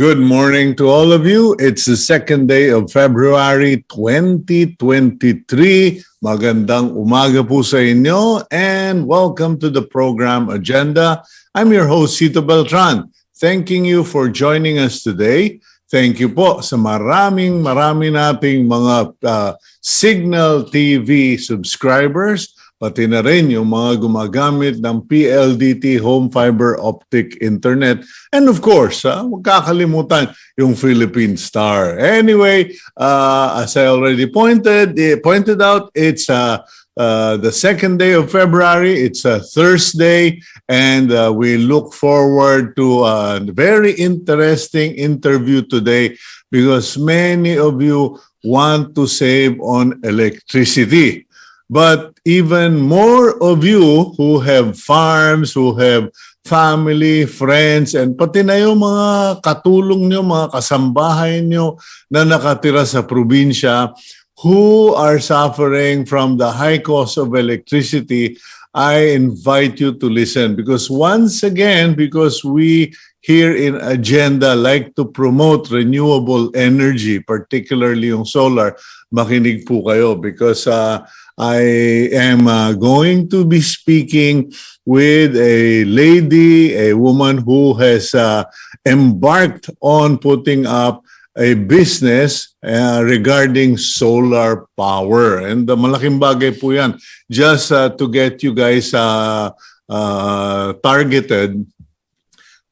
Good morning to all of you. It's the second day of February 2023. Magandang umaga po sa inyo and welcome to the program agenda. I'm your host, Cito Beltran. Thanking you for joining us today. Thank you po sa marami nating mga Cignal TV subscribers, pati na rin yung mga gumagamit ng PLDT Home Fiber Optic Internet. And of course, huwag kakalimutan yung Philippine Star. Anyway, as I already pointed out, it's the second day of February. It's a Thursday, and we look forward to a very interesting interview today because many of you want to save on electricity. But even more of you who have farms, who have family, friends, and pati na yung mga katulong nyo, mga kasambahay nyo na nakatira sa probinsya who are suffering from the high cost of electricity, I invite you to listen because once again, because we here in Agenda like to promote renewable energy, particularly yung solar, makinig po kayo because I am going to be speaking with a lady, a woman who has embarked on putting up a business regarding solar power. And malaking bagay po yan. Just to get you guys targeted,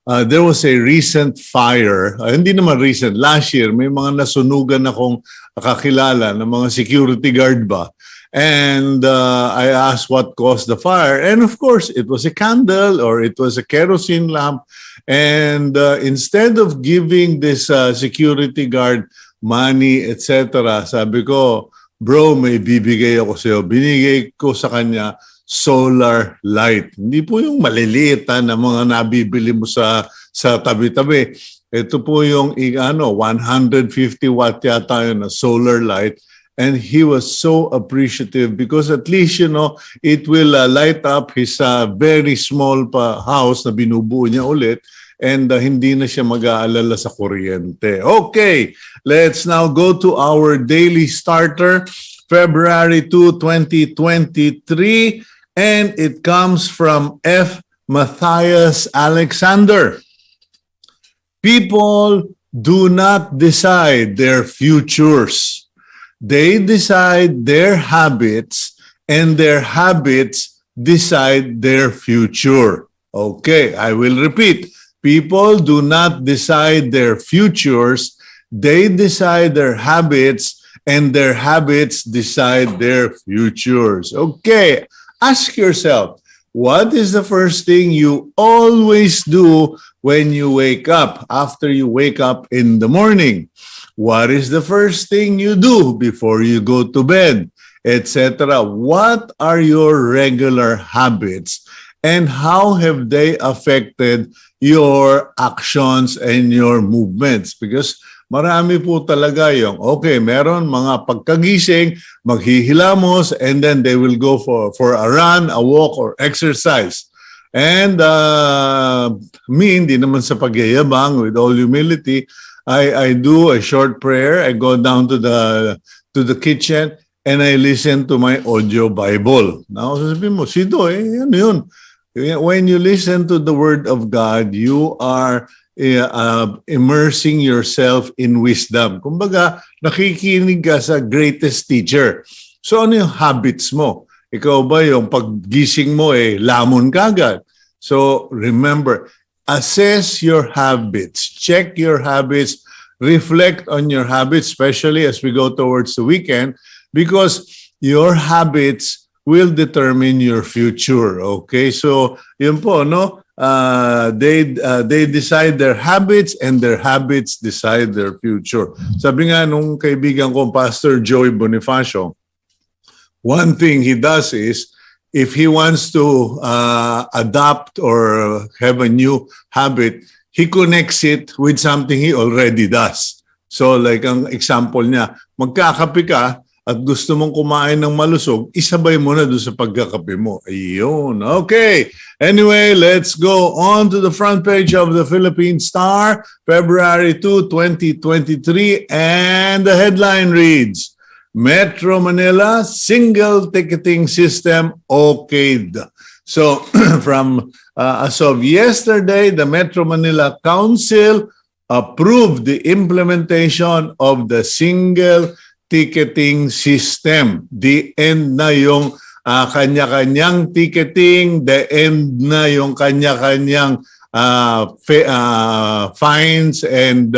there was a recent fire, hindi naman recent, last year, may mga nasunugan akong kakilala ng mga security guard ba. And I asked what caused the fire. And of course, it was a candle or it was a kerosene lamp. And instead of giving this security guard money, etc., sabi ko, bro, may bibigay ako sa'yo. Binigay ko sa kanya solar light. Hindi po yung maliliit na mga nabibili mo sa tabi-tabi. Ito po yung 150 watt yata yun na solar light. And he was so appreciative because at least, it will light up his very small house na binubuo niya ulit and hindi na siya mag-aalala sa kuryente. Okay, let's now go to our daily starter, February 2, 2023, and it comes from F. Matthias Alexander. People do not decide their futures. They decide their habits, and their habits decide their future. Okay, I will repeat. People do not decide their futures. They decide their habits, and their habits decide their futures. Okay, ask yourself, what is the first thing you always do when you wake up, after you wake up in the morning? What is the first thing you do before you go to bed, etc.? What are your regular habits and how have they affected your actions and your movements? Because marami po talaga yung, okay, meron mga pagkagising, maghihilamos, and then they will go for a run, a walk, or exercise. And me, hindi naman sa pagyayabang, with all humility, I do a short prayer. I go down to the kitchen and I listen to my audio Bible. Now, sasabihin mo, Cito, ano yun? When you listen to the Word of God, you are immersing yourself in wisdom. Kumbaga, nakikinig ka sa greatest teacher. So, ano yung habits mo? Ikaw ba yung paggising mo, lamon kagad? So, remember, assess your habits, check your habits, reflect on your habits, especially as we go towards the weekend, because your habits will determine your future. Okay, so yun po, no? They decide their habits and their habits decide their future. Sabi nga nung kaibigan ko, Pastor Joey Bonifacio, one thing he does is, if he wants to adopt or have a new habit, he connects it with something he already does. So like ang example niya, magkakape ka, at gusto mong kumain ng malusog, isabay mo na doon sa pagkakape mo. Ayun. Okay. Anyway, let's go on to the front page of the Philippine Star, February 2, 2023. And the headline reads, Metro Manila single ticketing system okayed. So from as of yesterday, the Metro Manila Council approved the implementation of the single ticketing system. The end na yung kanya-kanyang ticketing, the end na yung kanya-kanyang fines and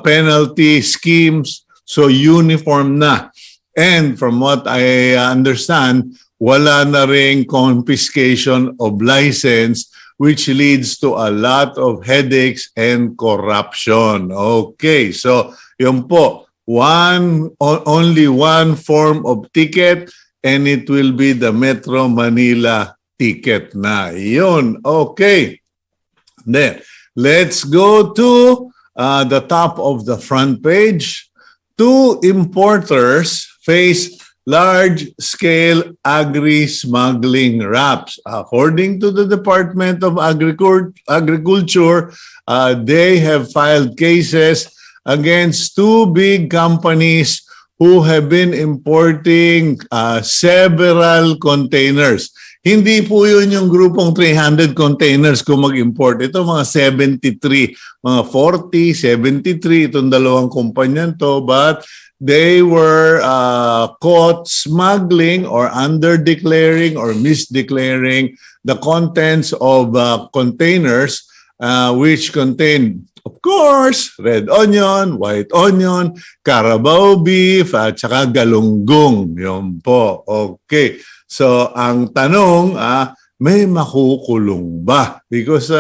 penalty schemes. So uniform na. And from what I understand, wala na ring confiscation of license, which leads to a lot of headaches and corruption. Okay, so yun po. Only one form of ticket, and it will be the Metro Manila ticket na. Yun. Okay. Then, let's go to the top of the front page. 2 importers face large-scale agri-smuggling raps. According to the Department of Agriculture, they have filed cases against 2 big companies who have been importing several containers. Hindi po yun yung grupong 300 containers kung mag-import. Ito mga 73, mga 40, 73, itong dalawang kumpanyan to. But they were caught smuggling or under-declaring or misdeclaring the contents of containers which contain, of course, red onion, white onion, Carabao beef, at saka galunggong. Yun po. Okay. So, ang tanong, may makukulong ba? Because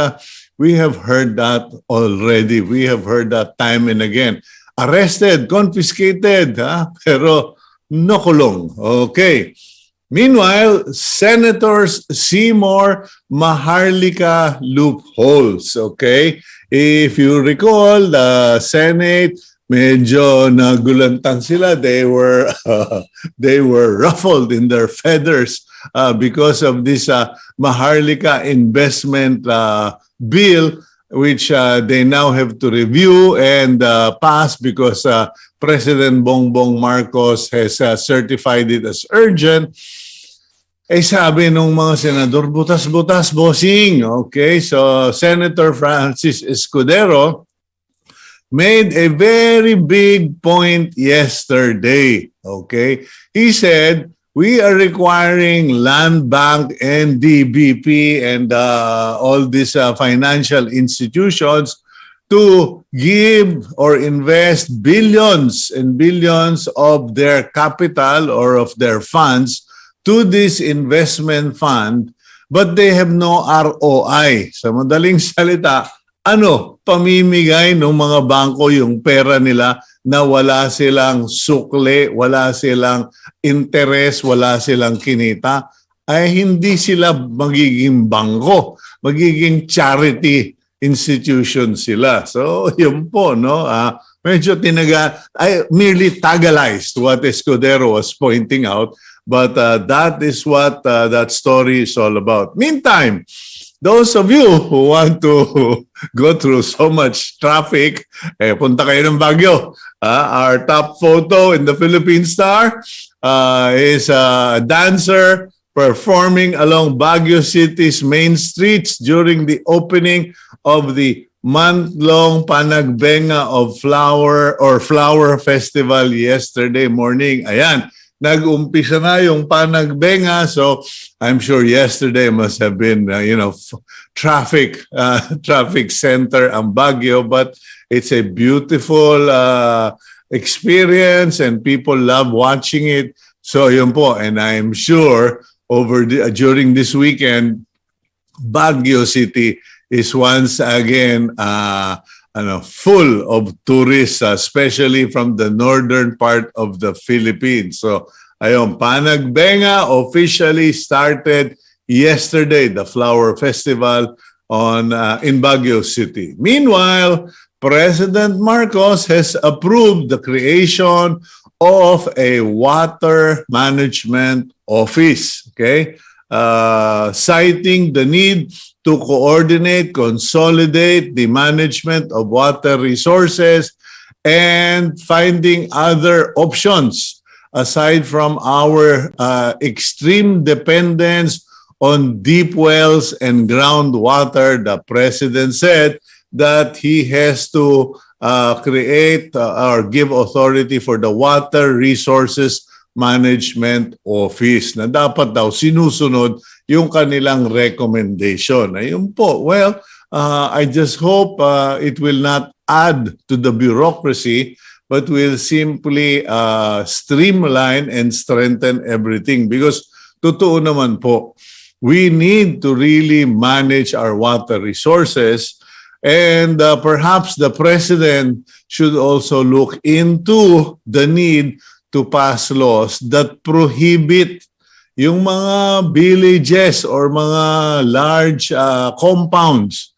we have heard that already. We have heard that time and again. Arrested, confiscated, pero nakulong. Okay. Meanwhile, Senators Seymour Maharlika loopholes. Okay. If you recall, the Senate, medyo nagulantang sila. They were ruffled in their feathers because of this Maharlika investment bill, which they now have to review and pass because President Bongbong Marcos has certified it as urgent. Eh sabi nung mga senador, butas-butas, bossing. Okay, so Senator Francis Escudero made a very big point yesterday. Okay, he said, we are requiring Land Bank and DBP and all these financial institutions to give or invest billions and billions of their capital or of their funds to this investment fund, but they have no ROI. Sa madaling salita, pamimigay ng mga bangko yung pera nila na wala silang sukle, wala silang interes, wala silang kinita, ay hindi sila magiging bangko, magiging charity institution sila. So, yun po, no? Medyo I merely tagalized what Escudero was pointing out, but that is what that story is all about. Meantime, those of you who want to go through so much traffic, punta kayo ng Baguio. Our top photo in the Philippine Star is a dancer performing along Baguio City's main streets during the opening of the month-long Panagbenga of Flower Festival yesterday morning. Ayan. Nag-umpisa na yung Panagbenga, so I'm sure yesterday must have been, traffic center ang Baguio, but it's a beautiful experience and people love watching it. So yun po, and I'm sure during this weekend, Baguio City is once again full of tourists, especially from the northern part of the Philippines. So, ayun, Panagbenga officially started yesterday, the Flower Festival in Baguio City. Meanwhile, President Marcos has approved the creation of a water management office, okay? Citing the need to coordinate, consolidate the management of water resources and finding other options aside from our extreme dependence on deep wells and groundwater. The president said that he has to create or give authority for the Water Resources Management Office na dapat daw sinusunod yung kanilang recommendation. Ayun po. Well, I just hope it will not add to the bureaucracy but will simply streamline and strengthen everything. Because totoo naman po, we need to really manage our water resources, and perhaps the president should also look into the need to pass laws that prohibit yung mga villages or mga large compounds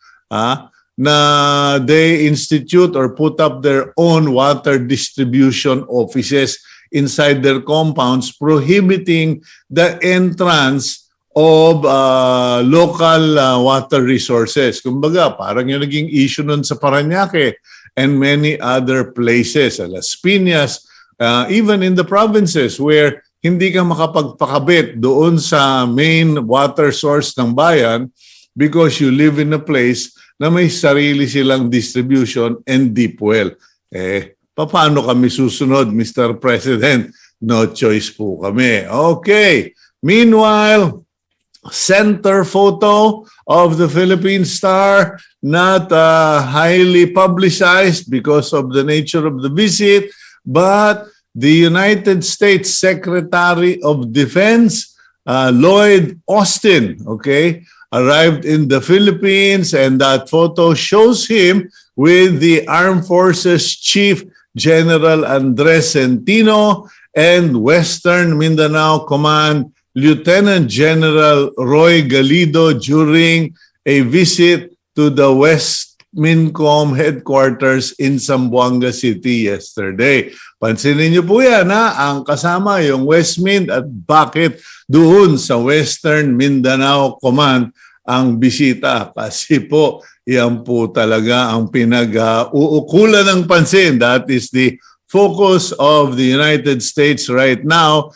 na they institute or put up their own water distribution offices inside their compounds, prohibiting the entrance of local water resources. Kumbaga, parang yung naging issue nun sa Parañaque and many other places, Las Piñas, even in the provinces where hindi ka makapagpakabit doon sa main water source ng bayan because you live in a place na may sarili silang distribution and deep well. Paano kami susunod, Mr. President? No choice po kami. Okay. Meanwhile, center photo of the Philippine Star, not highly publicized because of the nature of the visit, but the United States Secretary of Defense, Lloyd Austin, okay, arrived in the Philippines, and that photo shows him with the Armed Forces Chief General Andres Centino and Western Mindanao Command Lieutenant General Roy Galido during a visit to the West MINCOM headquarters in Zamboanga City yesterday. Pansinin niyo po yan, ang kasama yung West Min at bakit doon sa Western Mindanao Command ang bisita. Kasi po, yan po talaga ang pinag-uukulan ng pansin. That is the focus of the United States right now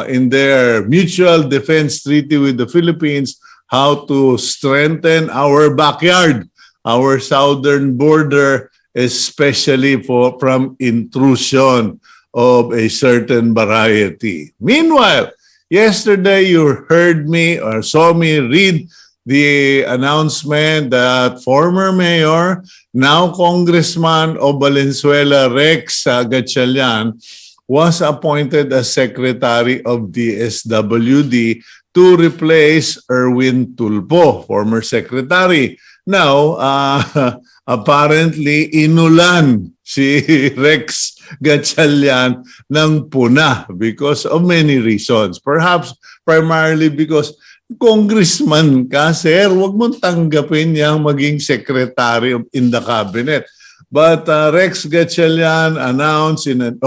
in their mutual defense treaty with the Philippines, how to strengthen our backyard, our southern border, especially from intrusion of a certain variety. Meanwhile, yesterday you heard me or saw me read the announcement that former mayor, now Congressman of Valenzuela, Rex Gatchalian, was appointed as Secretary of DSWD to replace Erwin Tulfo, former Secretary. Now, apparently, inulan si Rex Gatchalian ng puna because of many reasons. Perhaps primarily because congressman ka, sir, huwag mong tanggapin niyang maging secretary in the cabinet. But Rex Gatchalian announced in an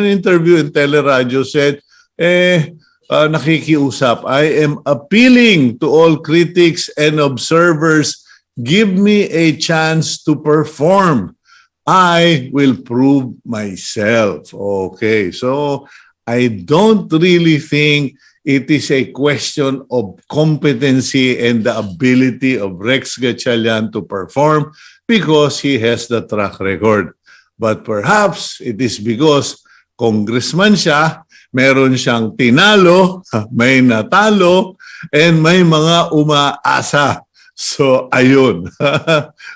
interview in Teleradio said, nakikiusap, I am appealing to all critics and observers, give me a chance to perform. I will prove myself. Okay, so I don't really think it is a question of competency and the ability of Rex Gatchalian to perform because he has the track record. But perhaps it is because congressman siya, meron siyang tinalo, may natalo, and may mga umaasa. So, ayun.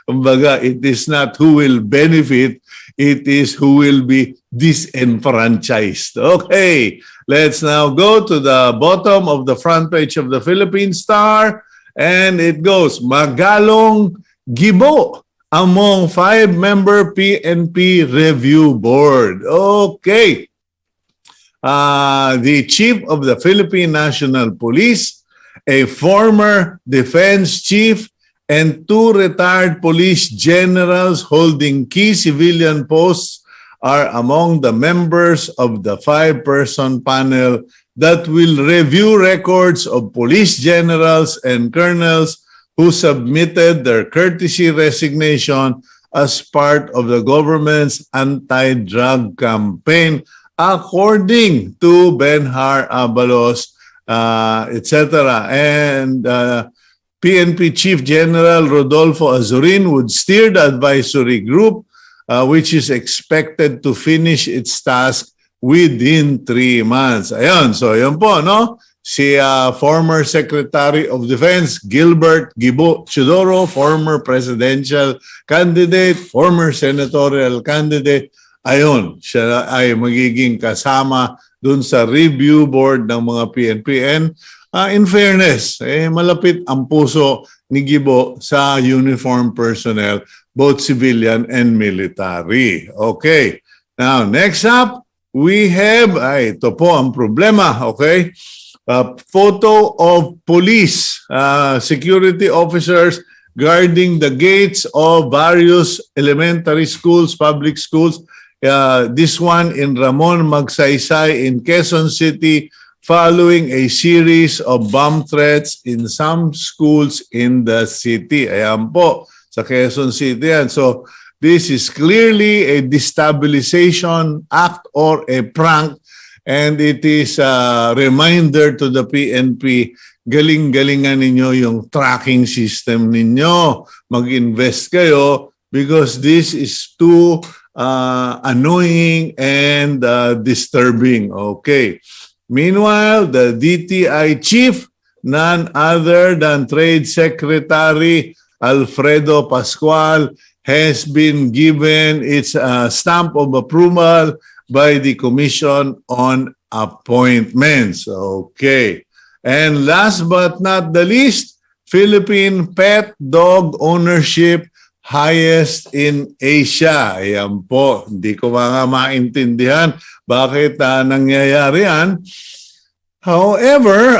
Kumbaga, it is not who will benefit, it is who will be disenfranchised. Okay, let's now go to the bottom of the front page of the Philippine Star, and it goes, Magalong Gibo among 5-member PNP Review Board. Okay. The Chief of the Philippine National Police, a former defense chief, and 2 retired police generals holding key civilian posts are among the members of the 5-person panel that will review records of police generals and colonels who submitted their courtesy resignation as part of the government's anti-drug campaign, according to Benhar Abalos, etc. And PNP Chief General Rodolfo Azurin would steer the advisory group, which is expected to finish its task within 3 months. Ayun, so yun po, no? Si former Secretary of Defense Gilbert Gibo Chidoro, former presidential candidate, former senatorial candidate, ayun, siya ay magiging kasama dun sa review board ng mga PNPN. In fairness, malapit ang puso ni Gibo sa uniform personnel, both civilian and military. Okay. Now, next up, we have, ito po ang problema, okay? Photo of police, security officers guarding the gates of various elementary schools, public schools. This one in Ramon Magsaysay in Quezon City, following a series of bomb threats in some schools in the city. Ayan po, sa Quezon City yan. So, this is clearly a destabilization act or a prank, and it is a reminder to the PNP, galing-galingan ninyo yung tracking system ninyo. Mag-invest kayo because this is too annoying and disturbing. Okay. Meanwhile, the DTI chief, none other than Trade Secretary Alfredo Pascual, has been given its stamp of approval by the Commission on Appointments. Okay. And last but not the least, Philippine pet dog ownership highest in Asia. Ayan po, hindi ko mga maintindihan bakit nangyayari yan. However,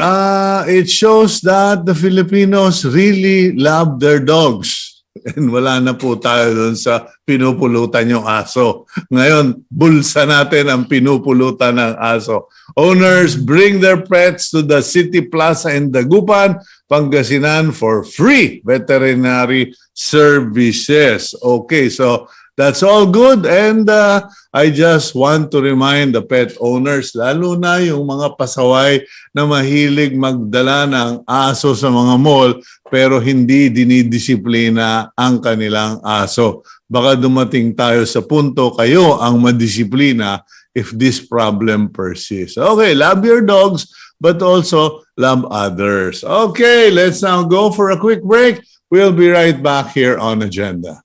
it shows that the Filipinos really love their dogs. And wala na po tayo dun sa pinupulutan yung aso. Ngayon, bulsa natin ang pinupulutan ng aso. Owners bring their pets to the City Plaza in Dagupan, Pangasinan for free veterinary services. Okay, so that's all good, and I just want to remind the pet owners, lalo na yung mga pasaway na mahilig magdala ng aso sa mga mall pero hindi dinidisiplina ang kanilang aso. Baka dumating tayo sa punto kayo ang madisiplina if this problem persists. Okay, love your dogs but also love others. Okay, let's now go for a quick break. We'll be right back here on Agenda.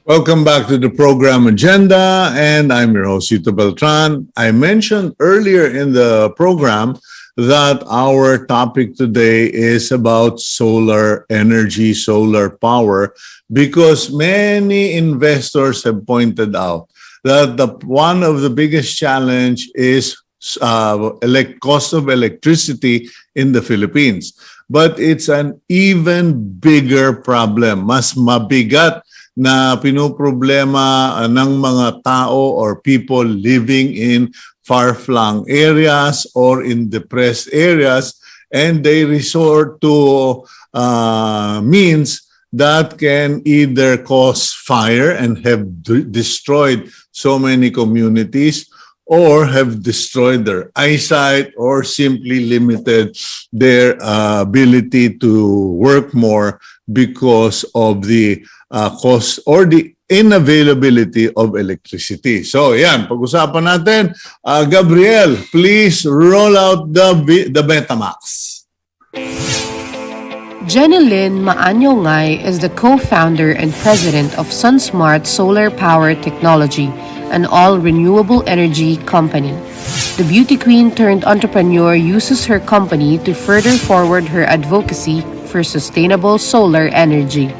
Welcome back to the program Agenda, and I'm your host, Cito Beltran. I mentioned earlier in the program that our topic today is about solar energy, solar power, because many investors have pointed out that one of the biggest challenge is cost of electricity in the Philippines. But it's an even bigger problem. Mas mabigat na pinoproblema ng mga tao or people living in far-flung areas or in depressed areas, and they resort to means that can either cause fire and have destroyed so many communities, or have destroyed their eyesight, or simply limited their ability to work more because of the cost or the inavailability of electricity. So, yan, pag-usapan natin. Gabriel, please roll out the Betamax. Jenny Lin Maaño-Ngai is the co-founder and president of SunSmart Solar Power Technology, an all-renewable energy company. The beauty queen turned entrepreneur uses her company to further forward her advocacy for sustainable solar energy.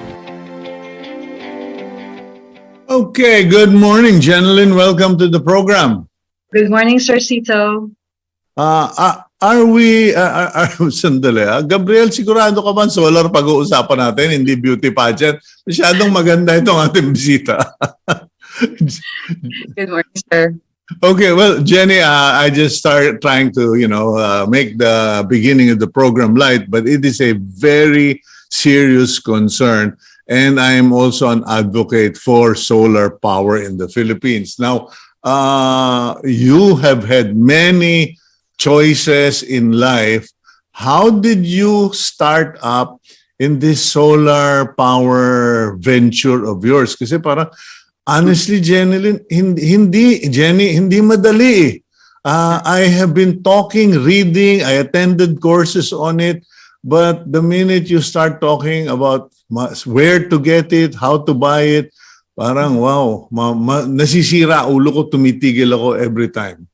Okay, good morning, Jenny Lin. Welcome to the program. Good morning, Sir Cito. Sandali, Gabriel, sigurado ka ba solar pag-uusapan natin, hindi beauty pageant? Masyadong maganda itong ating bisita. Good morning, sir. Okay, well, Jenny, I just started trying to, make the beginning of the program light, but it is a very serious concern. And I am also an advocate for solar power in the Philippines. Now, you have had many choices in life. How did you start up in this solar power venture of yours? Kasi parang, honestly, Jenny Lin, hindi madali. I have been talking, reading, I attended courses on it, but the minute you start talking about where to get it, how to buy it, parang wow, nasisira ulo ko, tumitigil ako every time.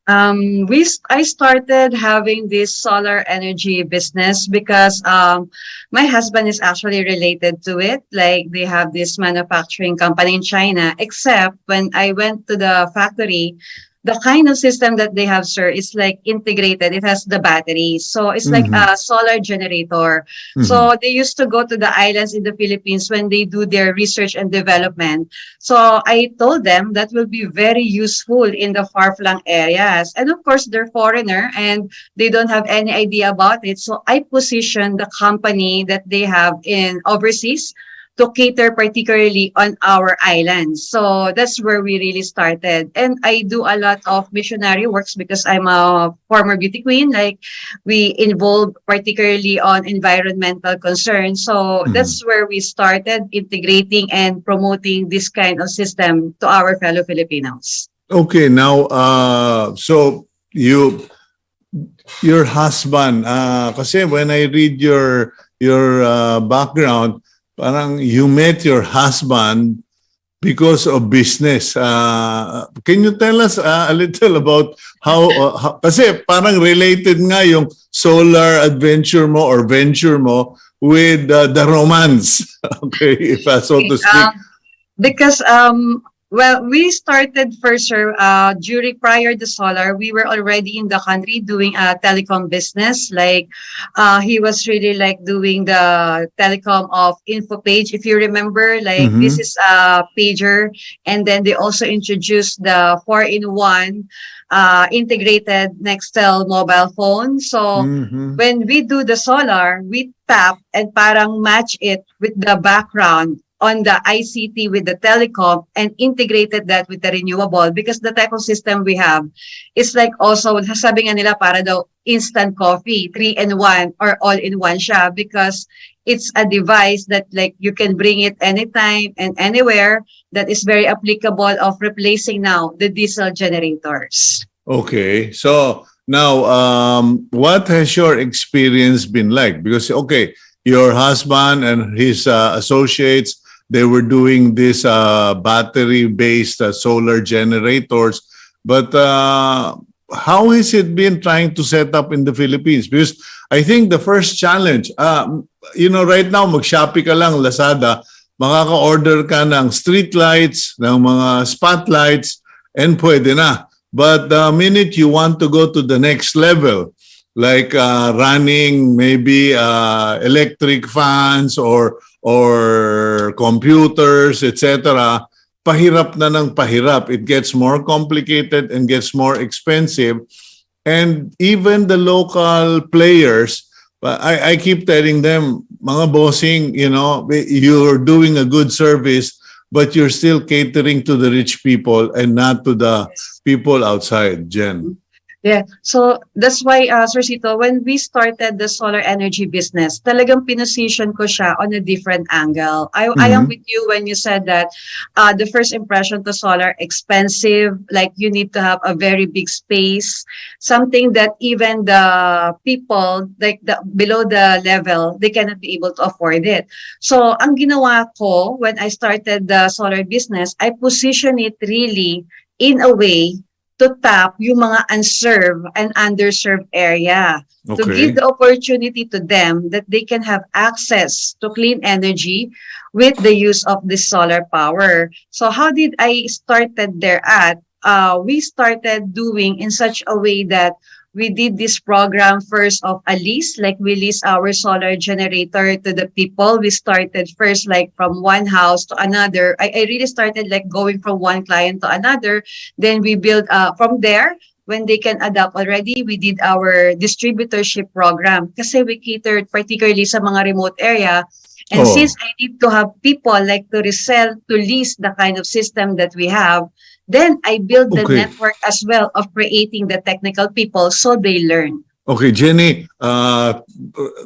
I started having this solar energy business because my husband is actually related to it. Like, they have this manufacturing company in China, except when I went to the factory, the kind of system that they have, sir, is like integrated. It has the battery. So it's like a solar generator. So they used to go to the islands in the Philippines when they do their research and development. So I told them that will be very useful in the far-flung areas. And of course, they're foreigner and they don't have any idea about it. So I positioned the company that they have in overseas to cater particularly on our islands. So that's where we really started. And I do a lot of missionary works because I'm a former beauty queen. Like, we involve particularly on environmental concerns. So that's where we started integrating and promoting this kind of system to our fellow Filipinos. Okay, now, so your husband, kasi when I read your background, parang you met your husband because of business. Can you tell us a little about how kasi parang related nga yung solar adventure mo or venture mo with the romance. Okay, if so to speak. Because well, we started first, sir, prior to solar, we were already in the country doing a telecom business. Like, he was really like doing the telecom of InfoPage. If you remember, like, this is a pager. And then they also introduced the 4-in-1 integrated Nextel mobile phone. So when we do the solar, we tap and parang match it with the background on the ICT with the telecom and integrated that with the renewable, because the type of system we have is like also, sabi nga nila, para daw instant coffee, 3-in-1 or all-in-one siya, because it's a device that like you can bring it anytime and anywhere, that is very applicable of replacing now the diesel generators. Okay, so now what has your experience been like? Because, okay, your husband and his associates, they were doing this battery-based solar generators. But how has it been trying to set up in the Philippines? Because I think the first challenge, right now, mag-Shopee ka lang, Lazada, makaka-order ka ng street lights, ng mga spotlights, and pwede na. But the minute you want to go to the next level, like running maybe electric fans or computers, etc., pahirap na ng pahirap. It gets more complicated and gets more expensive. And even the local players, I keep telling them, mga bossing, you're doing a good service, but you're still catering to the rich people and not to the people outside, Jen. Yeah, so that's why, Sir Cito, when we started the solar energy business, talagang pinosisyon ko siya on a different angle. I am with you when you said that the first impression to solar, expensive, like you need to have a very big space, something that even the people, like below the level, they cannot be able to afford it. So ang ginawa ko when I started the solar business, I position it really in a way to tap yung mga unserved and underserved area. To give the opportunity to them that they can have access to clean energy with the use of the solar power. So how did I started there at? We started doing in such a way that we did this program first of a lease, like we lease our solar generator to the people. We started first like from one house to another. I really started like going from one client to another. Then we build from there. When they can adapt already, we did our distributorship program kasi we catered particularly sa mga remote area. And since I need to have people like to resell, to lease the kind of system that we have, then I build the network as well of creating the technical people so they learn. Okay, Jenny,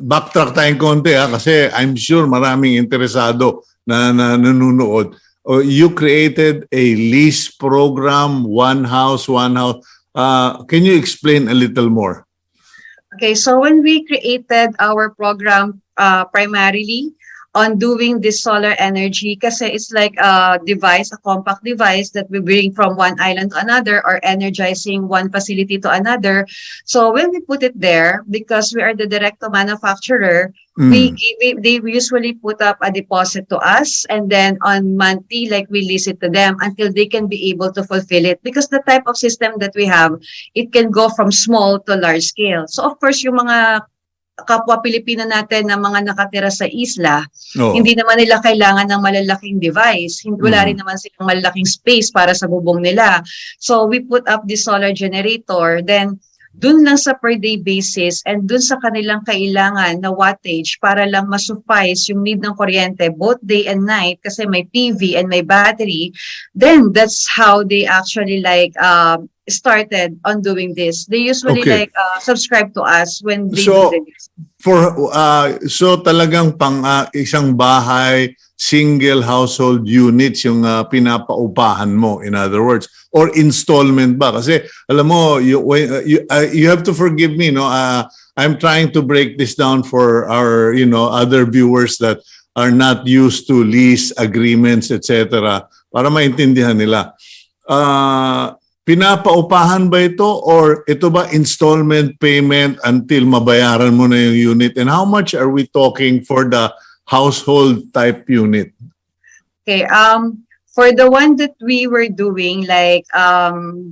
backtrack tayong konti kasi I'm sure maraming interesado na nanonood. You created a lease program, one house. Can you explain a little more? Okay, so when we created our program primarily on doing this solar energy, kasi it's like a device, a compact device that we bring from one island to another or energizing one facility to another. So when we put it there, because we are the direct to manufacturer, they usually put up a deposit to us, and then on monthly, like we lease it to them until they can be able to fulfill it. Because the type of system that we have, it can go from small to large scale. So of course, yung mga kapwa Pilipino natin na mga nakatira sa isla, hindi naman nila kailangan ng malalaking device. Wala rin naman silang malalaking space para sa bubong nila. So we put up the solar generator, then dun lang sa per day basis and dun sa kanilang kailangan na wattage para lang masuffice yung need ng kuryente both day and night kasi may PV and may battery, then that's how they actually like started on doing this. They usually like subscribe to us when they do this. So talagang pang isang bahay, single household units yung pinapaupahan mo, in other words, or installment ba? Kasi alam mo, you have to forgive me, no? I'm trying to break this down for our other viewers that are not used to lease agreements, etc. para maintindihan nila. Pinapaupahan ba ito or ito ba installment payment until mabayaran mo na yung unit? And how much are we talking for the household type unit? Okay, for the one that we were doing, like,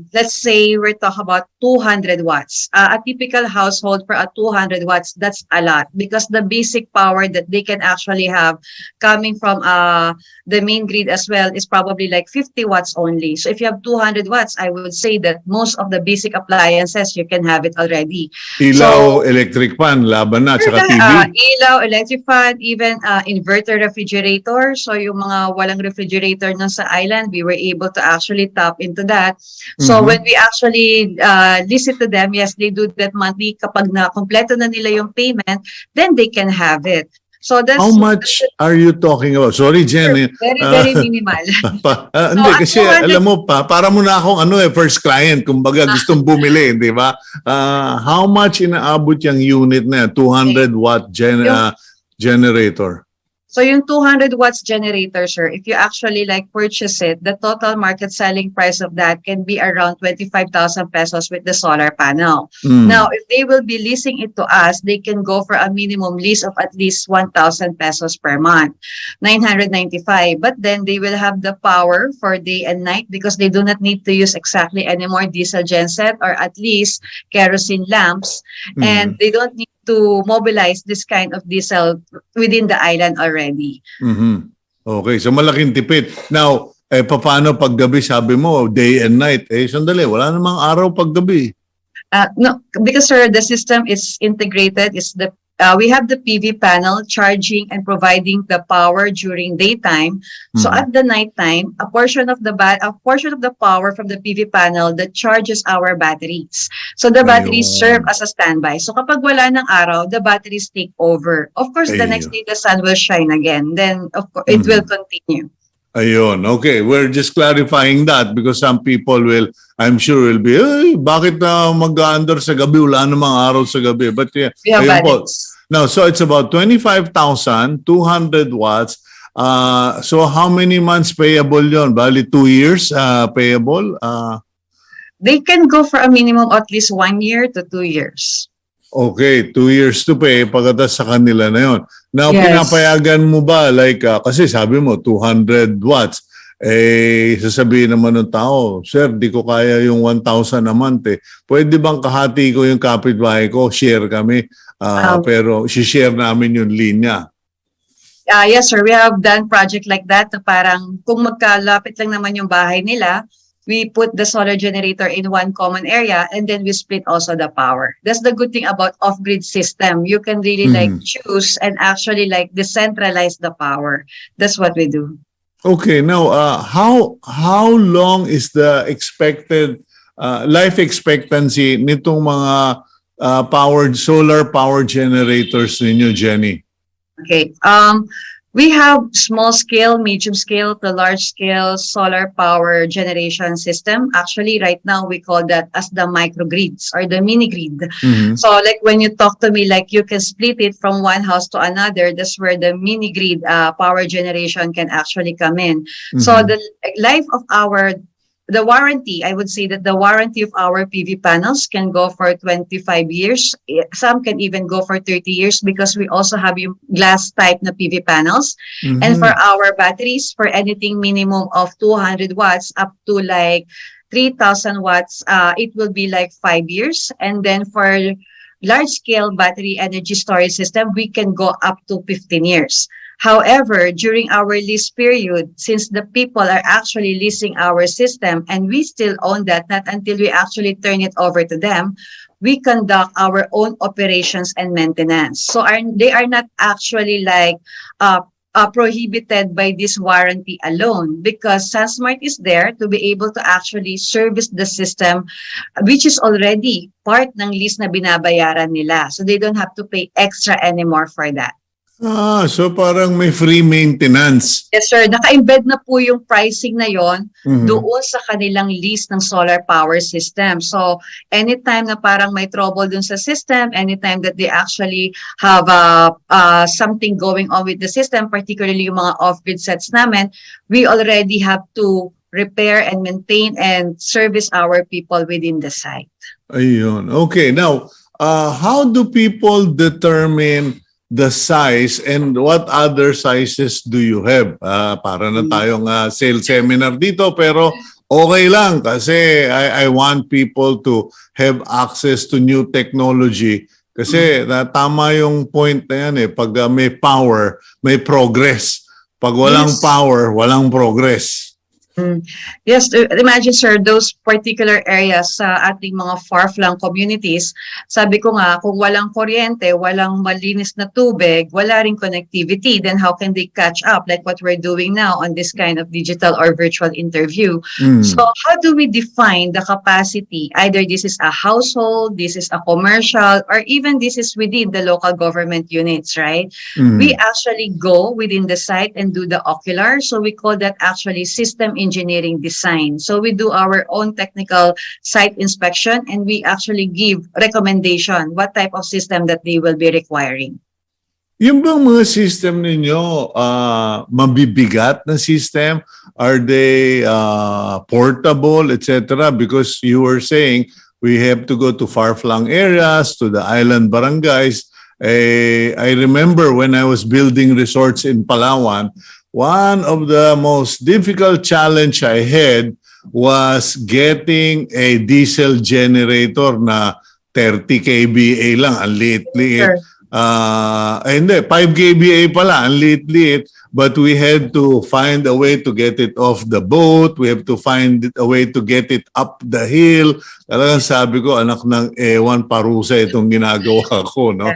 let's say we're talking about 200 watts. A typical household for a 200 watts, that's a lot because the basic power that they can actually have coming from the main grid as well is probably like 50 watts only. So if you have 200 watts, I would say that most of the basic appliances, you can have it already. Ilaw, electric fan, laban na, tsaka TV. Ilaw, electric fan, even inverter refrigerator. So yung mga walang refrigerator na sa island, we were able to actually tap into that. So when we actually listen to them, yes, they do that monthly. Kapag na kompleto na nila yung payment, then they can have it. So that's how much are you talking about? Sorry, Jenny. Very minimal. Hindi, kasi alam mo pa, para mo na akong first client, kumbaga gustong bumili, di ba? How much inaabot yung unit na 200 watt generator? So yung 200 watts generator, sir, if you actually like purchase it, the total market selling price of that can be around 25,000 pesos with the solar panel. Now, if they will be leasing it to us, they can go for a minimum lease of at least 1,000 pesos per month, 995. But then they will have the power for day and night because they do not need to use exactly any more diesel genset or at least kerosene lamps. And they don't need to mobilize this kind of diesel within the island already. Okay, so malaking tipid. Now, paano paggabi? Sabi mo, day and night. Sandali, wala namang araw paggabi. No, because sir, the system is integrated. We have the PV panel charging and providing the power during daytime. So at the nighttime, a portion of the power from the PV panel that charges our batteries. So the batteries serve as a standby. So kapag wala ng araw, the batteries take over. Of course, the next day the sun will shine again. Then of course it will continue. Ayun. Okay, we're just clarifying that because some people I'm sure will be, bakit mag-under sa gabi? Wala namang araw sa gabi. But yeah, We have ayun po. batteries. Now, so it's about 25,200 watts. So how many months payable yon? Bali 2 years payable? They can go for a minimum at least 1 year to 2 years. Okay, 2 years to pay pagkatas sa kanila na yon. Now, Yes. pinapayagan mo ba, like, kasi sabi mo, 200 watts, sasabihin naman ng tao, sir, di ko kaya yung 1,000 a month eh. Pwede bang kahati ko yung kapitbahay ko, share kami, pero share namin yung linya. Yes, sir. We have done project like that na parang kung magkalapit lang naman yung bahay nila, we put the solar generator in one common area and then we split also the power. That's the good thing about off-grid system. You can really like choose and actually like decentralize the power. That's what we do. Okay, now how long is the expected life expectancy nitong mga solar power generators ninyo, Jenny? Okay. We have small scale, medium scale to large scale solar power generation system. Actually, right now we call that as the microgrids or the mini grid. So like when you talk to me, like you can split it from one house to another, that's where the mini grid power generation can actually come in. So the life of the warranty, I would say that the warranty of our PV panels can go for 25 years. Some can even go for 30 years because we also have yung glass type na PV panels. And for our batteries, for anything minimum of 200 watts up to like 3,000 watts, it will be like 5 years. And then for large scale battery energy storage system, we can go up to 15 years. However, during our lease period, since the people are actually leasing our system and we still own that, not until we actually turn it over to them, we conduct our own operations and maintenance. So they are not actually like prohibited by this warranty alone because SunSmart is there to be able to actually service the system, which is already part ng lease na binabayaran nila. So they don't have to pay extra anymore for that. So parang may free maintenance. Yes, sir. Naka-embed na po yung pricing na yon doon sa kanilang lease ng solar power system. So, anytime na parang may trouble dun sa system, anytime that they actually have something going on with the system, particularly yung mga off-grid sets namin, we already have to repair and maintain and service our people within the site. Ayun. Okay. Now, how do people determine the size and what other sizes do you have? Para na tayong sales seminar dito pero okay lang kasi I want people to have access to new technology kasi tama yung point na yan pag may power, may progress. Pag walang power, walang progress. Yes, imagine sir, those particular areas sa ating mga far-flung communities, sabi ko nga, kung walang kuryente, walang malinis na tubig, wala ring connectivity, then how can they catch up like what we're doing now on this kind of digital or virtual interview? So how do we define the capacity? Either this is a household, this is a commercial, or even this is within the local government units, right? We actually go within the site and do the ocular, so we call that actually system engineering design. So we do our own technical site inspection and we actually give recommendation what type of system that they will be requiring. Yung bang mga system ninyo, mabibigat na system? Are they portable, etc.? Because you were saying we have to go to far-flung areas, to the island barangays. I remember when I was building resorts in Palawan, one of the most difficult challenge I had was getting a diesel generator na 30 kVA lang, ang liit-liit. Sure. Hindi, 5 kVA pala, ang liit-liit. But we had to find a way to get it off the boat. We have to find a way to get it up the hill. Talagang sabi ko, anak ng ewan, parusa itong ginagawa ko, no?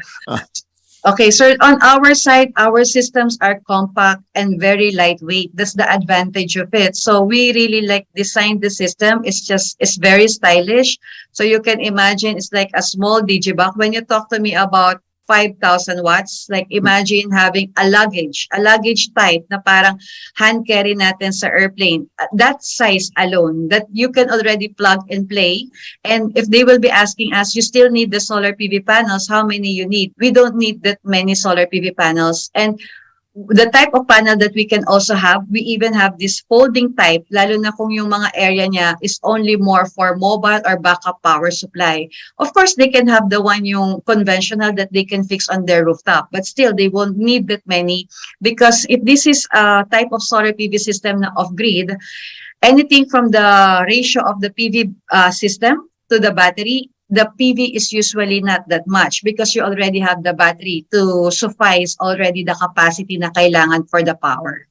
Okay, so on our side, our systems are compact and very lightweight. That's the advantage of it. So we really like designed the system. It's very stylish. So you can imagine it's like a small digibox. When you talk to me about 5,000 watts, like imagine having a luggage type na parang hand carry natin sa airplane. That size alone, that you can already plug and play. And if they will be asking us, you still need the solar PV panels, how many you need? We don't need that many solar PV panels. And the type of panel that we can also have, we even have this folding type, lalo na kung yung mga area niya is only more for mobile or backup power supply. Of course, they can have the one yung conventional that they can fix on their rooftop, but still they won't need that many because if this is a type of solar PV system na off-grid, anything from the ratio of the PV system to the battery, the PV is usually not that much because you already have the battery to suffice already the capacity na kailangan for the power.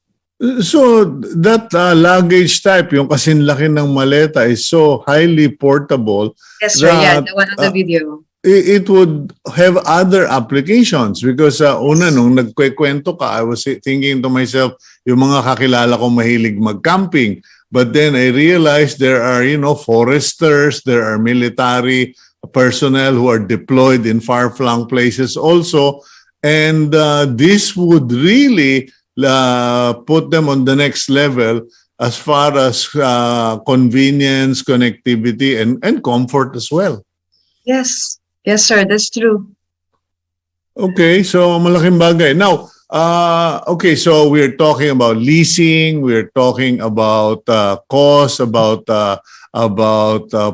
So that luggage type, yung kasinlaki ng maleta is so highly portable. Yes, sir. Yeah, that, the one on the video. it would have other applications because una nung nagkwekwento ka, I was thinking to myself, yung mga kakilala ko mahilig mag-camping. But then I realized there are, foresters, there are military personnel who are deployed in far-flung places also. And this would really put them on the next level as far as convenience, connectivity, and comfort as well. Yes. Yes, sir. That's true. Okay, so malaking bagay. Now, okay, so we're talking about leasing, we're talking about cost, about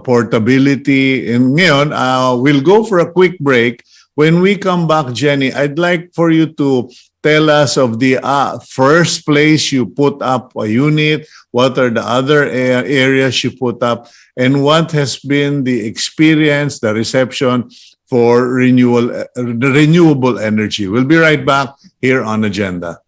portability. And ngayon, we'll go for a quick break. When we come back, Jenny, I'd like for you to tell us of the first place you put up a unit, what are the other areas you put up, and what has been the experience, the reception for renewable energy. We'll be right back here on Agenda.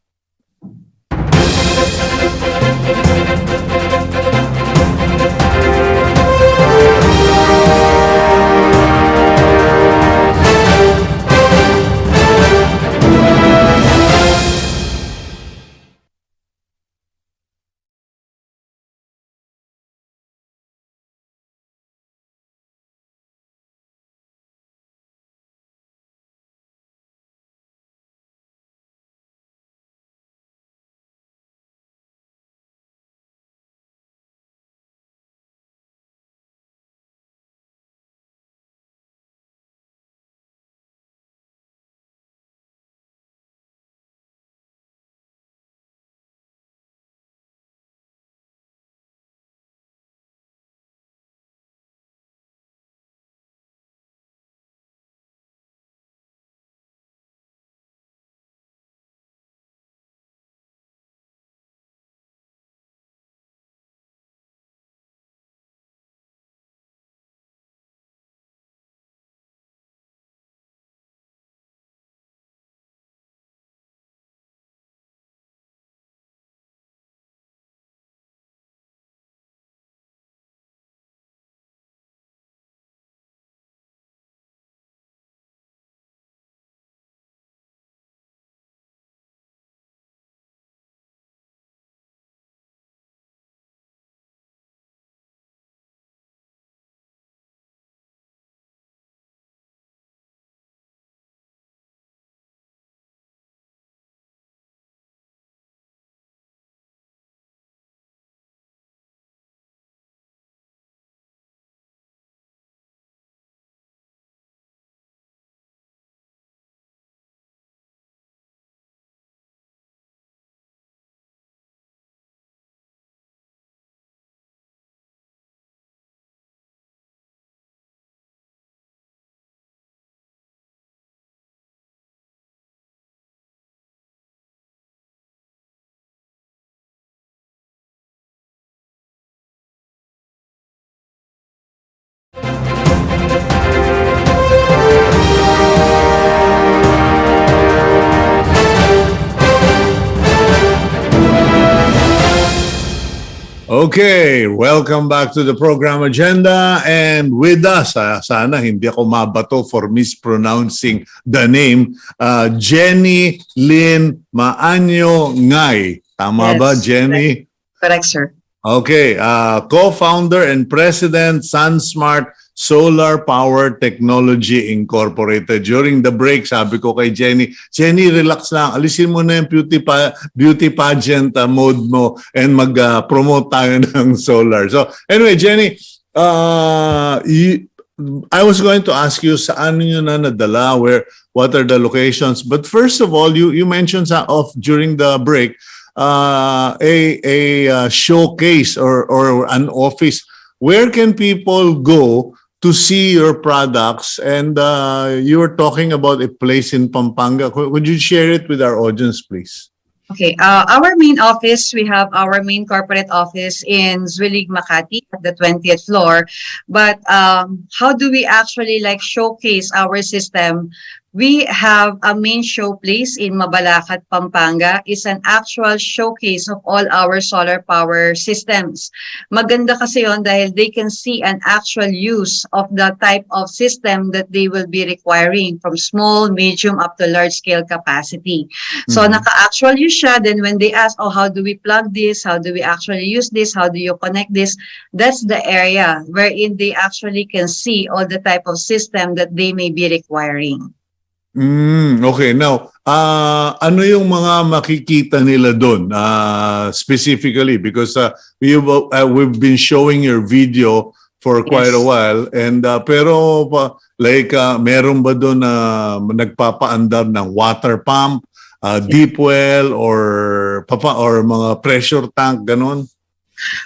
Okay, welcome back to the program agenda, and with us, sana hindi ako mabato for mispronouncing the name, Jenny Lin Maaño-Ngai. Tama ba, Jenny? Correct, sir. Okay, co-founder and president, SunSmart Solar Power Technology Incorporated. During the break, sabi ko kay Jenny, relax lang. Alisin mo na yung beauty pageant mode mo and mag-promote tayo ng solar. So anyway, Jenny, I was going to ask you, saan nyo na nadala? What are the locations? But first of all, you mentioned during the break, a showcase or an office. Where can people go to see your products? And you were talking about a place in Pampanga. Would you share it with our audience, please? Okay, our main office, we have our main corporate office in Zwilig, Makati at the 20th floor. But how do we actually showcase our system? We have a main showplace in Mabalacat, Pampanga. It's an actual showcase of all our solar power systems. Maganda kasi yon dahil they can see an actual use of the type of system that they will be requiring from small, medium, up to large scale capacity. So naka-actual use siya. Then when they ask, how do we plug this? How do we actually use this? How do you connect this? That's the area wherein they actually can see all the type of system that they may be requiring. Okay, now, ano yung mga makikita nila doon specifically? Because we've been showing your video for quite a while, and pero meron ba doon nagpapaandar ng water pump, deep well, or mga pressure tank, ganon?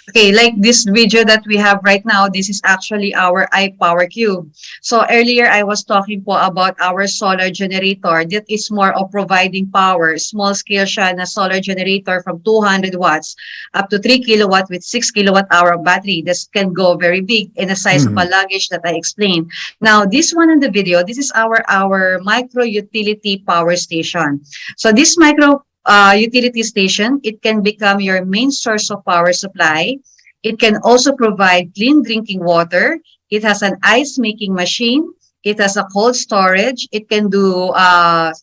Okay, like this video that we have right now, this is actually our iPower Cube. So earlier I was talking po about our solar generator that is more of providing power. Small scale siya na solar generator from 200 watts up to 3 kilowatt with 6 kilowatt hour battery. This can go very big in the size of a luggage that I explained. Now, this one in the video, this is our micro utility power station. So this micro utility station, it can become your main source of power supply. It can also provide clean drinking water. It has an ice making machine. It has a cold storage. It can do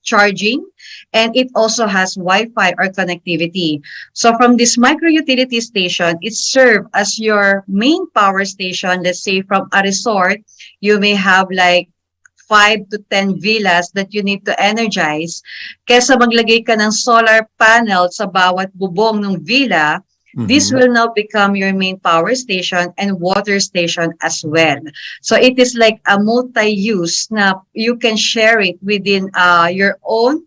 charging, and it also has Wi-Fi or connectivity. So from this micro utility station, it serves as your main power station. Let's say from a resort, you may have 5 to 10 villas that you need to energize. Kesa maglagay ka ng solar panel sa bawat bubong ng villa, this will now become your main power station and water station as well. So it is like a multi-use na you can share it within your own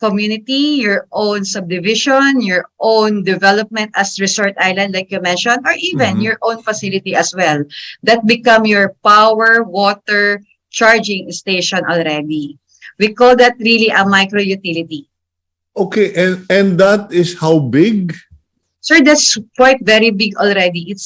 community, your own subdivision, your own development as resort island like you mentioned, or even your own facility as well. That become your power, water, charging station already. We call that really a micro utility. Okay, and that is how big? Sir, that's quite very big already. It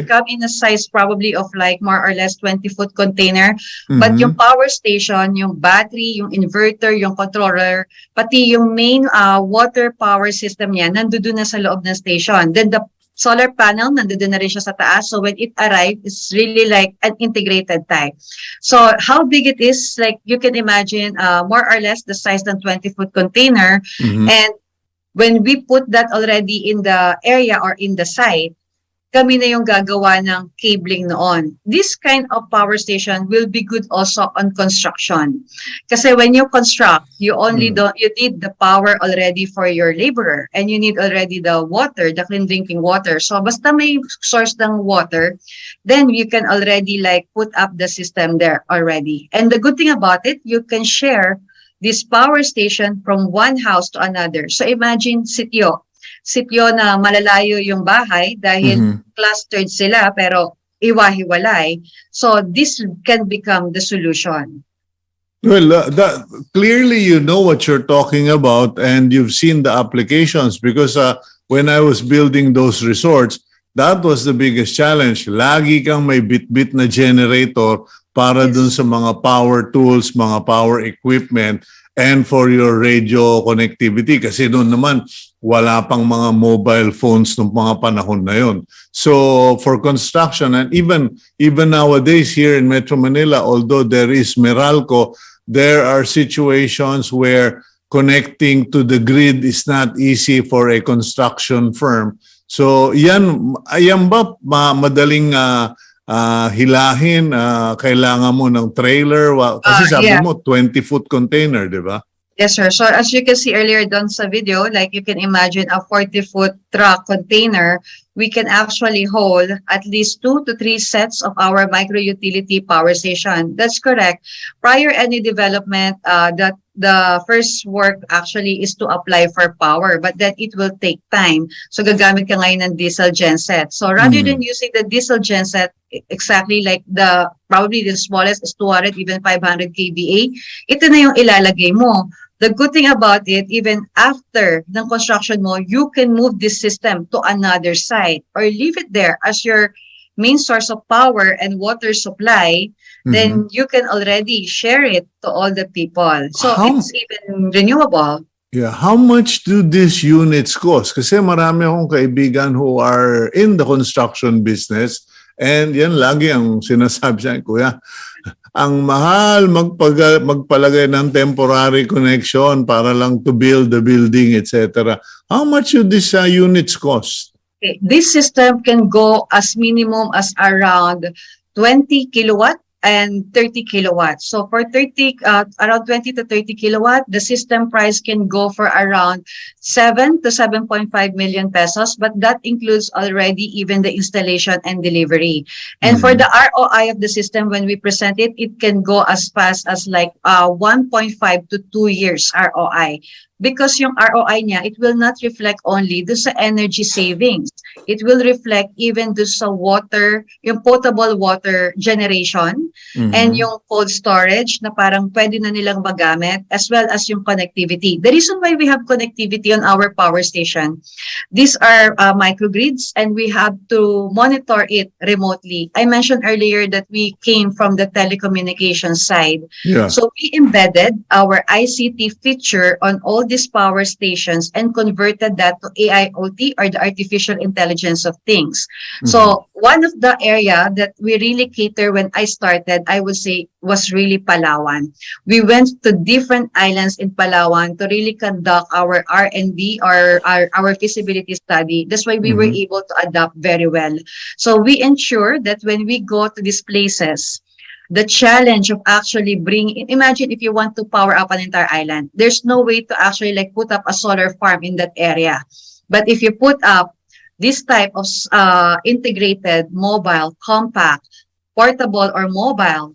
come in a size probably of more or less 20-foot container. But yung power station, yung battery, yung inverter, yung controller, pati yung main water power system niya, nandoon na sa loob ng station. Then the solar panel, nandoon na rin siya sa taas. So when it arrives, it's really like an integrated type. So how big it is, you can imagine more or less the size ng 20-foot container. And when we put that already in the area or in the site, kami na yung gagawa ng cabling noon. This kind of power station will be good also on construction. Kasi when you construct, you only you need the power already for your laborer, and you need already the water, the clean drinking water. So basta may source ng water, then you can already put up the system there already. And the good thing about it, you can share this power station from one house to another. So imagine sityo na malalayo yung bahay dahil clustered sila pero iwahiwalay. So this can become the solution. Well, clearly you know what you're talking about, and you've seen the applications, because when I was building those resorts, that was the biggest challenge. Lagi kang may bit-bit na generator para dun sa mga power tools, mga power equipment. and for your radio connectivity. Kasi doon naman, wala pang mga mobile phones nung mga panahon na yon. So for construction, and even nowadays here in Metro Manila, although there is Meralco, there are situations where connecting to the grid is not easy for a construction firm. So ayan ba madaling hilahin, kailangan mo ng trailer? Kasi sabi mo 20-foot container, di ba? Yes, sir. So as you can see earlier done sa video, like you can imagine a 40-foot truck container, we can actually hold at least 2 to 3 sets of our micro-utility power station. That's correct. Prior any development, that the first work actually is to apply for power, but then it will take time. So gagamit ka ngayon ng diesel genset. So rather than using the diesel genset, exactly like probably the smallest is 200, even 500 kVA, ito na yung ilalagay mo. The good thing about it, even after the construction mo, you can move this system to another site or leave it there as your main source of power and water supply. Then you can already share it to all the people. So it's even renewable. Yeah, how much do these units cost? Kasi marami akong kaibigan who are in the construction business, and yan lagi ang sinasabi sa akin, kuya, ang mahal magpalagay ng temporary connection para lang to build the building, etc. How much do these units cost? Okay. This system can go as minimum as around 20 kilowatt and 30 kilowatts. So for around 20 to 30 kilowatt, the system price can go for around 7 to 7.5 million pesos, but that includes already even the installation and delivery. And for the ROI of the system, when we present it, it can go as fast as like 1.5 to 2 years ROI. Because yung ROI niya, it will not reflect only do sa energy savings. It will reflect even do sa water, yung potable water generation, and yung cold storage na parang pwede na nilang magamit, as well as yung connectivity. The reason why we have connectivity on our power station, these are microgrids, and we have to monitor it remotely. I mentioned earlier that we came from the telecommunications side. Yeah. So we embedded our ICT feature on all these power stations and converted that to AIoT, or the artificial intelligence of things. So one of the area that we really cater when I started, I would say, was really Palawan. We went to different islands in Palawan to really conduct our R&D, or our feasibility study. That's why we were able to adapt very well. So we ensure that when we go to these places, the challenge of actually bringing, imagine if you want to power up an entire island, there's no way to actually like put up a solar farm in that area. But if you put up this type of integrated, mobile, compact, portable, or mobile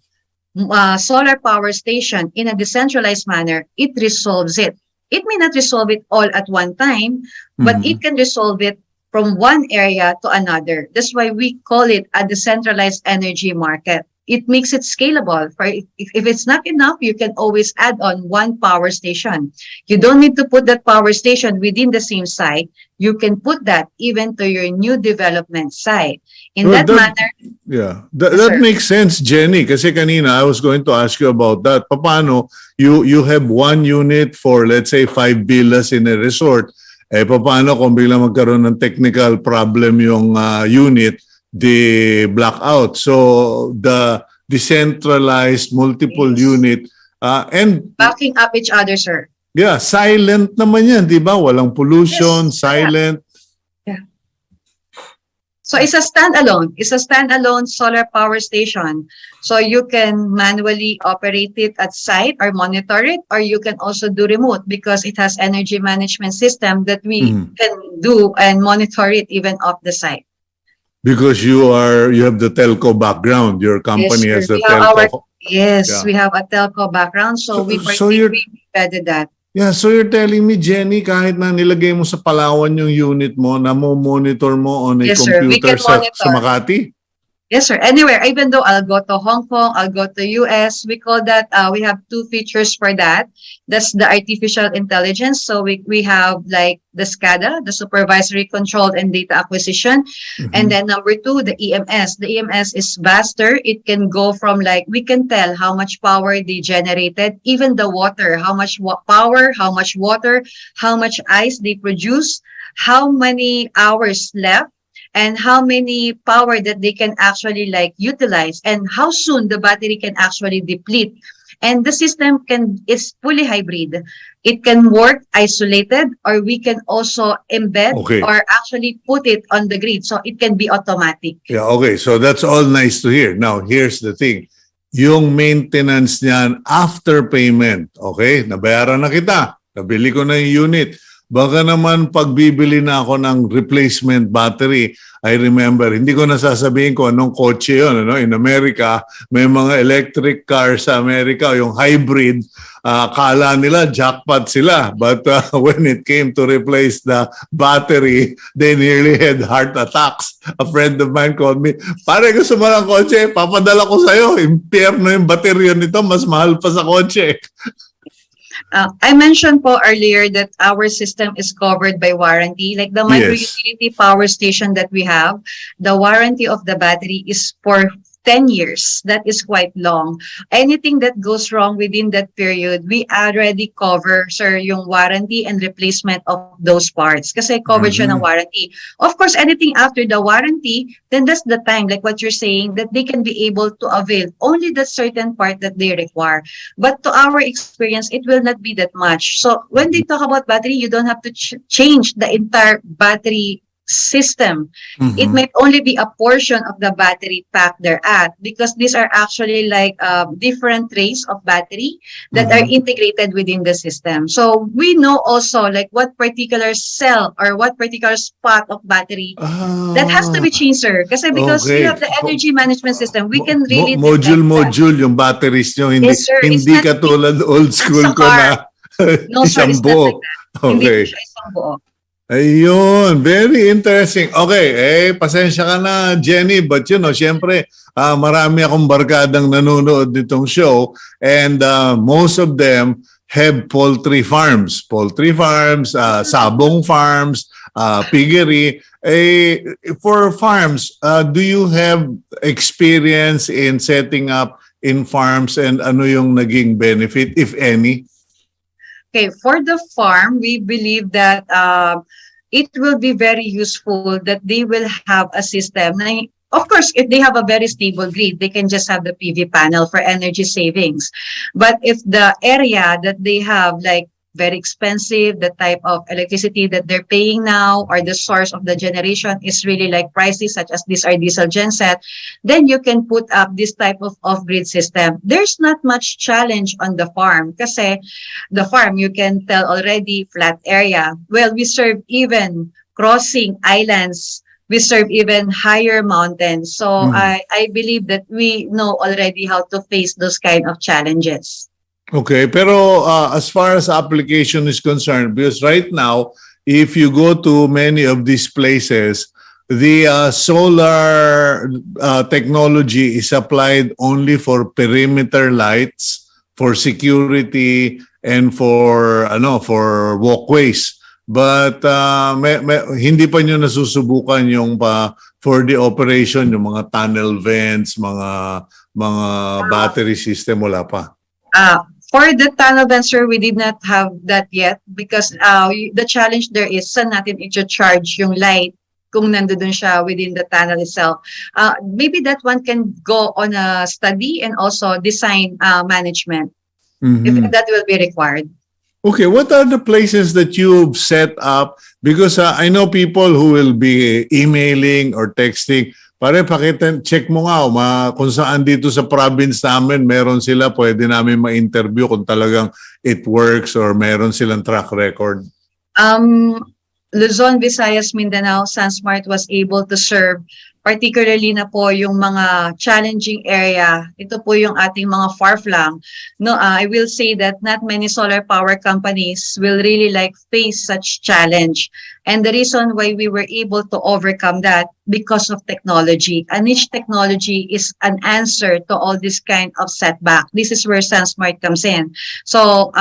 solar power station in a decentralized manner, it resolves it. It may not resolve it all at one time, but it can resolve it from one area to another. That's why we call it a decentralized energy market. It makes it scalable. If it's not enough, you can always add on one power station. You don't need to put that power station within the same site. You can put that even to your new development site. In that manner. Yeah, that makes sense, Jenny. Kasi kanina, I was going to ask you about that. Paano you have one unit for, let's say, 5 villas in a resort. Paano kung bigla magkaroon ng technical problem yung unit, the blackout. So the decentralized multiple unit and backing up each other, sir. Yeah, silent naman yan, di ba? Walang pollution, silent. Yeah. So it's a standalone. It's a standalone solar power station. So you can manually operate it at site or monitor it, or you can also do remote because it has energy management system that we can do and monitor it even off the site. Because you have the telco background. Your company has the telco. We have a telco background, so we embedded that. Yeah, so you're telling me, Jenny, kahit na nilagay mo sa Palawan yung unit mo, na mo monitor mo on a computer sa Makati? Yes, sir. Anywhere, even though I'll go to Hong Kong, I'll go to US, we call that, we have two features for that. That's the artificial intelligence. So we have like the SCADA, the supervisory control and data acquisition. And then number two, the EMS. The EMS is vaster. It can go from like, we can tell how much power they generated, even the water, how much power, how much water, how much ice they produce, how many hours left, and how many power that they can actually like utilize, and how soon the battery can actually deplete. And the system is fully hybrid. It can work isolated, or we can also embed or actually put it on the grid. So it can be automatic. Yeah, okay. So that's all nice to hear. Now, here's the thing. Yung maintenance niyan after payment, okay? Nabayaran na kita. Nabili ko na yung unit. Baka naman pagbibili na ako ng replacement battery, I remember, hindi ko nasasabihin ko anong kotse yun. Ano? In America, may mga electric cars sa America, yung hybrid, kala nila jackpot sila. But when it came to replace the battery, they nearly had heart attacks. A friend of mine called me, pare, gusto mo ng kotse, papadala ko sa'yo. Impyerno yung baterya nito, mas mahal pa sa kotse. I mentioned po earlier that our system is covered by warranty. Like the micro-utility power station that we have, the warranty of the battery is for 10 years. That is quite long. Anything that goes wrong within that period, we already cover, sir, yung warranty and replacement of those parts. Kasi covered siya ng warranty. Of course, anything after the warranty, then that's the time, like what you're saying, that they can be able to avail only the certain part that they require. But to our experience, it will not be that much. So when they talk about battery, you don't have to change the entire battery system. It might only be a portion of the battery pack they're at, because these are actually like different trays of battery that are integrated within the system. So we know also like what particular cell or what particular spot of battery that has to be changed, sir. Kasi because we have the energy management system, we can really module yung batteries nyo, hindi, yes, sir. hindi katulad old school ko na no, sir, isang it's not buo. like that. Hindi siya isang buo. Ayun, very interesting. Okay, pasensya ka na, Jenny, but you know, syempre, marami akong barkadang nanonood nitong show, and most of them have poultry farms, sabong farms, piggery. For farms, do you have experience in setting up in farms, and ano yung naging benefit, if any? Okay, for the farm, we believe that it will be very useful that they will have a system. Of course, if they have a very stable grid, they can just have the PV panel for energy savings. But if the area that they have, like very expensive, the type of electricity that they're paying now, or the source of the generation is really like pricey, such as these are diesel genset, then you can put up this type of off-grid system. There's not much challenge on the farm, kasi the farm, you can tell already, flat area. Well, we serve even crossing islands. We serve even higher mountains. So I believe that we know already how to face those kind of challenges. Okay, pero as far as application is concerned, because right now, if you go to many of these places, the solar technology is applied only for perimeter lights, for security, and for walkways. But hindi pa nyo nasusubukan yung for the operation, yung mga tunnel vents, mga battery system, wala pa. For the tunnel vent, sir, we did not have that yet, because the challenge there is saan natin i-charge yung light kung nandoon siya within the tunnel itself. Maybe that one can go on a study and also design management, if that will be required. Okay, what are the places that you've set up? Because I know people who will be emailing or texting, pare, check mo nga kung saan dito sa province namin meron sila, pwede namin ma-interview kung talagang it works or meron silang track record. Luzon, Visayas, Mindanao, SunSmart was able to serve particularly na po yung mga challenging area. Ito po yung ating mga far-flung. No, I will say that not many solar power companies will really like face such challenge. And the reason why we were able to overcome that because of technology. And each technology is an answer to all this kind of setback. This is where SunSmart comes in. So,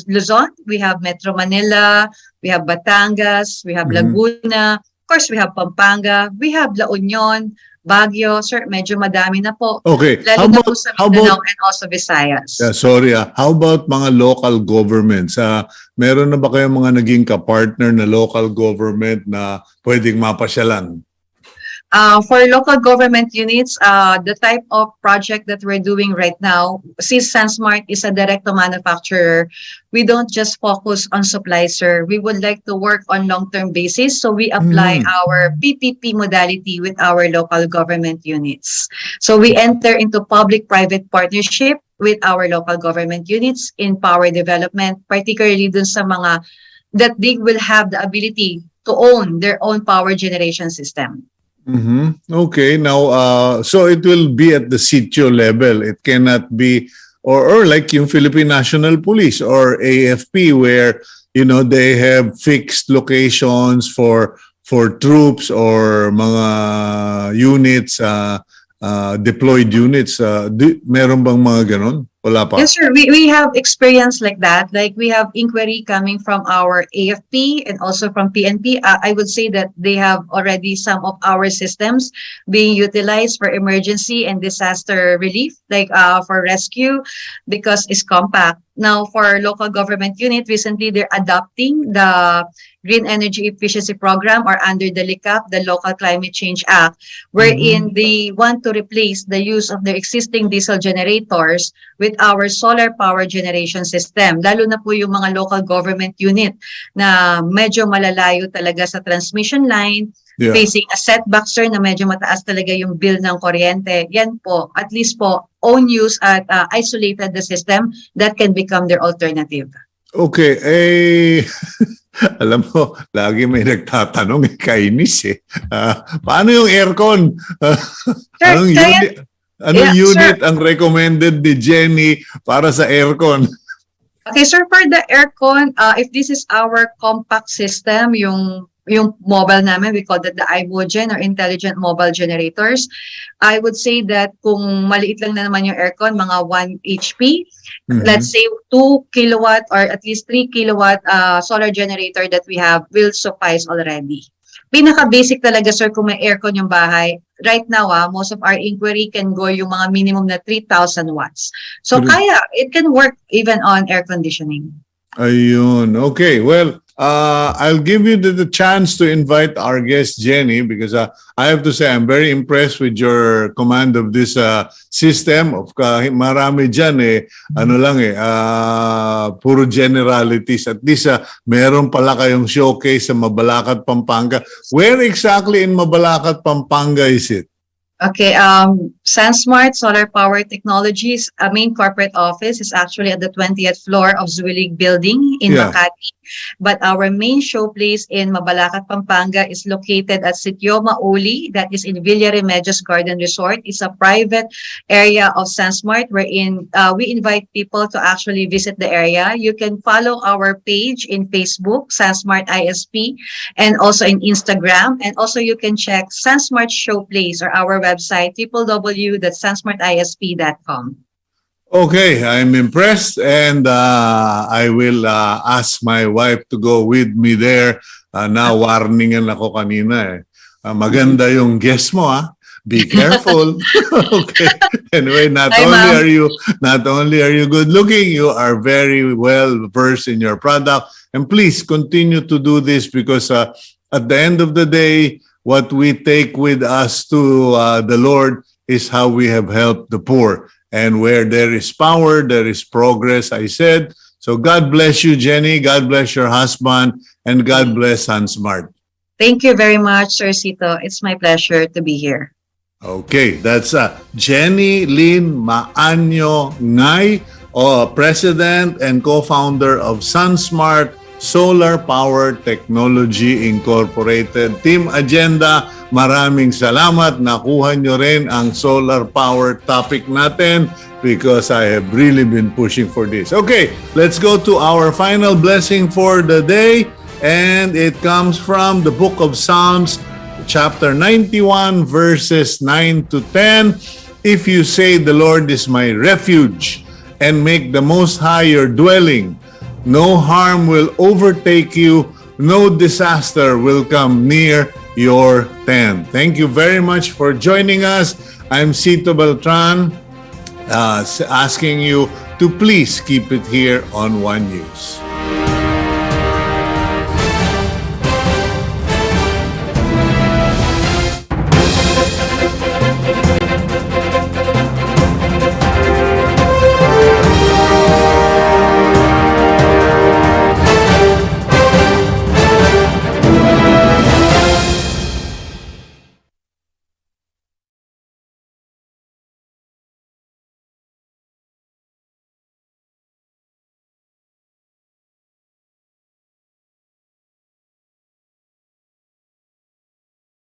Luzon, we have Metro Manila, we have Batangas, we have Laguna, of course, we have Pampanga, we have La Union, Baguio. Sir, medyo madami na po. Okay. Lalo na po sa Mindanao and also Visayas. Sorry, how about mga local governments? Meron na ba kayong mga naging kapartner na local government na pwedeng mapasyalan? For local government units, the type of project that we're doing right now, since SunSmart is a direct to manufacturer, we don't just focus on supply, sir. We would like to work on long-term basis. So we apply our PPP modality with our local government units. So we enter into public-private partnership with our local government units in power development, particularly dun sa mga that they will have the ability to own their own power generation system. Okay, now so it will be at the sitio level. It cannot be or like yung Philippine National Police or AFP where they have fixed locations for troops or mga units, deployed units. Meron bang mga ganon? Wala pa. Yes, sir. We have experience like that. Like we have inquiry coming from our AFP and also from PNP. I would say that they have already some of our systems being utilized for emergency and disaster relief, like for rescue, because it's compact. Now, for local government unit, recently they're adopting the Green Energy Efficiency Program or under the LICAP, the Local Climate Change Act, wherein they want to replace the use of their existing diesel generators with our solar power generation system. Lalo na po yung mga local government unit na medyo malalayo talaga sa transmission line, facing a setback, sir, na medyo mataas talaga yung bill ng kuryente. Yan po, at least po, own use at isolated the system that can become their alternative. Okay, alam mo, lagi may nagtatanong, kainis eh. Paano yung aircon? Anong unit ang recommended ni Jenny para sa aircon? Okay, sir, for the aircon, if this is our compact system, yung mobile namin, we call that the iMogen or Intelligent Mobile Generators. I would say that kung maliit lang na naman yung aircon, mga 1 HP, let's say 2 kilowatt or at least 3 kilowatt solar generator that we have will suffice already. Pinaka-basic talaga, sir, kung may aircon yung bahay. Right now, most of our inquiry can go yung mga minimum na 3,000 watts. So kaya, it can work even on air conditioning. Ayun. Okay, well, I'll give you the chance to invite our guest, Jenny, because I have to say I'm very impressed with your command of this system. Marami dyan puro generalities. At least meron pala kayong showcase sa Mabalacat, Pampanga. Where exactly in Mabalacat, Pampanga is it? Okay, SunSmart Solar Power Technologies main corporate office is actually at the 20th floor of Zuilig Building in Makati. But our main showplace in Mabalacat, Pampanga is located at Sitio Mauli, that is in Villa Remedios Garden Resort. It's a private area of SunSmart wherein we invite people to actually visit the area. You can follow our page in Facebook, SunSmart ISP, and also in Instagram. And also you can check SunSmart Showplace or our website, www.sunsmartisp.com. Okay, I'm impressed and I will ask my wife to go with me there. Na-warningan ako kanina eh. Maganda yung guess mo Be careful. Okay. Anyway, not only are you good looking, you are very well versed in your product. And please continue to do this because at the end of the day, what we take with us to the Lord is how we have helped the poor. And where there is power, there is progress, I said. So God bless you, Jenny. God bless your husband. And God bless SunSmart. Thank you very much, Sir Cito. It's my pleasure to be here. Okay, that's Jenny Lin Maaño-Ngai, President and co-founder of SunSmart Solar Power Technology Incorporated. Team Agenda, maraming salamat. Nakuha nyo rin ang solar power topic natin because I have really been pushing for this. Okay, let's go to our final blessing for the day. And it comes from the book of Psalms, chapter 91, verses 9 to 10. If you say the Lord is my refuge and make the Most High your dwelling, no harm will overtake you, no disaster will come near your tent. Thank you very much for joining us. I'm Cito Beltran, asking you to please keep it here on One News.